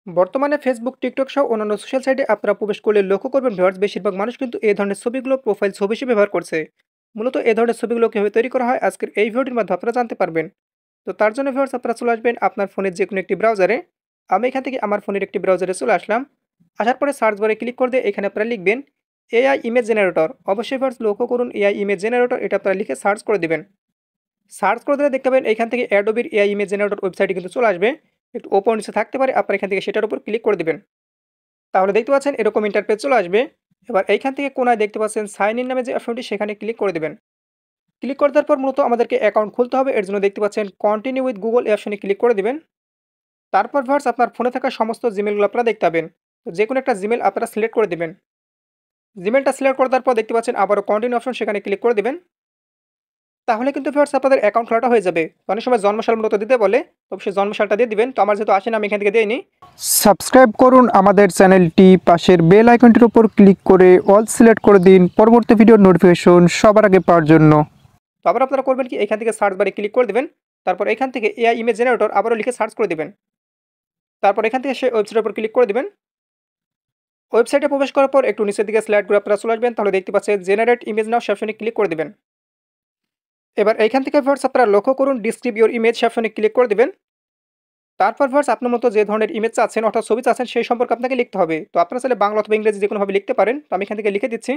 বর্তমানে Facebook, TikTok সহ অন্যান্য সোশ্যাল সাইটে আপনারা প্রবেশ করলে লক্ষ্য করবেন ভিউয়ার্স বেশিরভাগ মানুষ কিন্তু এই ধরনের ছবিগুলো প্রোফাইল ছবি হিসেবে ব্যবহার করছে। মূলত এই ধরনের ছবিগুলো কিভাবে তৈরি করা হয় আজকের এই ভিডিওটির মাধ্যমে আপনারা জানতে পারবেন। তো তার জন্য ভিউয়ার্স আপনারা চলে আসবেন আপনার ফোনের যে কোনো একটি ব্রাউজারে। আমি এখান থেকে আমার ফোনের একটি ব্রাউজারে চলে আসলাম। আসার পরে সার্চ বারে ক্লিক করে দিয়ে এখানে আপনারা লিখবেন এআই ইমেজ জেনারেটর। অবশ্যই ভিউয়ার্স লক্ষ্য করুন এআই ইমেজ জেনারেটর এটা আপনারা লিখে সার্চ করে দিবেন। সার্চ করে দিলে দেখতে পাবেন এখান থেকে অ্যাডোবির এআই ইমেজ জেনারেটর ওয়েবসাইটে কিন্তু চলে আসবে। একটু ওপর নিচে থাকতে পারে, আপনারা এখান থেকে সেটার উপর ক্লিক করে দিবেন। তাহলে দেখতে পাচ্ছেন এরকম ইন্টারপেজ চলে আসবে। এবার এইখান থেকে কোনায় দেখতে পাচ্ছেন সাইন ইন নামে যে অপশনটি সেখানে ক্লিক করে দেবেন। ক্লিক করে দেওয়ার পর মূলত আমাদেরকে অ্যাকাউন্ট খুলতে হবে। এর জন্য দেখতে পাচ্ছেন কন্টিনিউ উইথ গুগল এই অপশনে ক্লিক করে দিবেন। তারপর ভার্স আপনার ফোনে থাকা সমস্ত জিমেলগুলো আপনারা দেখতে পাবেন। তো যে কোনো একটা জিমেল আপনারা সিলেক্ট করে দিবেন। জিমেলটা সিলেক্ট করে দেওয়ার পর দেখতে পাচ্ছেন আবারও কন্টিনিউ অপশন সেখানে ক্লিক করে দিবেন। তাহলে কিন্তু ভিউয়ার্স আপনাদের অ্যাকাউন্ট খোলাটা হয়ে যাবে। তো অনেক সময় জন্মসাল মূলত দিতে বলে, তো অবশ্যই জন্মসালটা দিয়ে দিবেন। তো আমার যেহেতু আসেন আমি এখান থেকে দিইনি। সাবস্ক্রাইব করুন আমাদের চ্যানেলটি, পাশের বেল আইকনটির উপর ক্লিক করে অল সিলেক্ট করে দিন পরবর্তী ভিডিওর নোটিফিকেশন সবার আগে পাওয়ার জন্য। তো আবার আপনারা করবেন কি এখান থেকে সার্চ বারে ক্লিক করে দিবেন। তারপর এখান থেকে এআই ইমেজ জেনারেটর আবারও লিখে সার্চ করে দিবেন। তারপর এখান থেকে সেই ওয়েবসাইটের উপর ক্লিক করে দিবেন। ওয়েবসাইটে প্রবেশ করার পর একটু নিচের দিকে স্লাইড করে আপনারা চলে আসবেন। তাহলে দেখতে পাচ্ছেন জেনারেট ইমেজ নাও সে অপশনে ক্লিক করে দিবেন। এবার এইখান থেকে ভিউয়ার্স আপনারা লক্ষ্য করুন ডিসক্রিব ইওর ইমেজ সে অপশনে ক্লিক করে দিবেন। তারপর ভিউয়ার্স আপনার মতো যে ধরনের ইমেজ চাচ্ছেন অর্থাৎ ছবি চাচ্ছেন সেই সম্পর্কে আপনাকে লিখতে হবে। তো আপনারা চাইলে বাংলা অথবা ইংরেজি যেকোনোভাবে লিখতে পারেন। তো আমি এখান থেকে লিখে দিচ্ছি।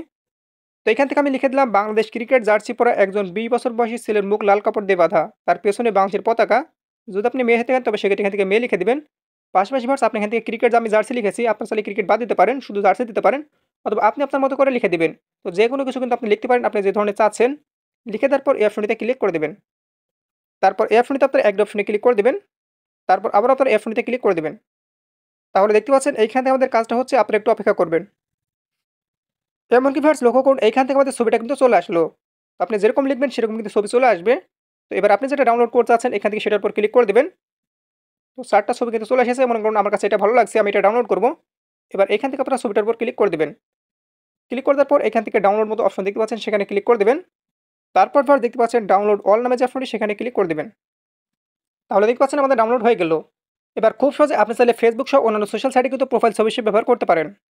তো এখান থেকে আমি লিখে দিলাম বাংলাদেশ ক্রিকেট জার্সি পরা একজন ২০ বছর বয়সী ছেলের মুখ লাল কাপড় দিয়ে বাঁধা। তার পেছনে বাংলাদেশের পতাকা। যদি আপনি মেয়ে হতে চান তবে সেক্ষেত্রে এখান থেকে মেয়ে লিখে দিবেন। পাশাপাশি ভিউয়ার্স আপনি এখান থেকে ক্রিকেট আমি জার্সি লিখেছি। আপনার চাইলে ক্রিকেট বাদ দিতে পারেন, শুধু জার্সি দিতে পারেন। অথবা আপনি আপনার মতো করে লিখে দিবেন। তো যেকোনো কিছু কিন্তু আপনি লিখতে পারেন আপনি যে ধরনের চাচ্ছেন। লিখে দেওয়ার পর এই অপশনটিতে ক্লিক করে দিবেন। তারপর এই অপশনটিতে আপনার অ্যাড অপশনে ক্লিক করে দিবেন। তারপর আবার আপনার এই অপশনটিতে ক্লিক করে দিবেন। তাহলে দেখতে পাচ্ছেন এইখান থেকে আমাদের কাজটা হচ্ছে আপনারা একটু অপেক্ষা করবেন। এমনকি ভিউয়ার্স লক্ষ্য করুন এইখান থেকে আমাদের ছবিটা কিন্তু চলে আসলো। তো আপনি যেরকম লিখবেন সেরকম কিন্তু ছবি চলে আসবে। তো এবার আপনি যেটা ডাউনলোড করতে চাচ্ছেন এখান থেকে সেটার উপর ক্লিক করে দিবেন। তো ৪টা ছবি কিন্তু চলে এসেছে। মনে করুন আমার কাছে এটা ভালো লাগছে, আমি এটা ডাউনলোড করব। এবার এখান থেকে আপনারা ছবিটার উপর ক্লিক করে দিবেন। ক্লিক করে দেওয়ার পর এখান থেকে ডাউনলোড মতো অপশন দেখতে পাচ্ছেন সেখানে ক্লিক করে দিবেন। তারপর ভিউয়ার্স দেখতে পাচ্ছেন ডাউনলোড অল নামে যে অপশনটি সেখানে ক্লিক করে দিবেন। তাহলে দেখতে পাচ্ছেন আমাদের ডাউনলোড হয়ে গেল। এবার খুব সহজে আপনি চাইলে ফেসবুক সহ অন্যান্য সোশ্যাল সাইটে কিন্তু প্রোফাইল ছবি হিসেবে ব্যবহার করতে পারেন।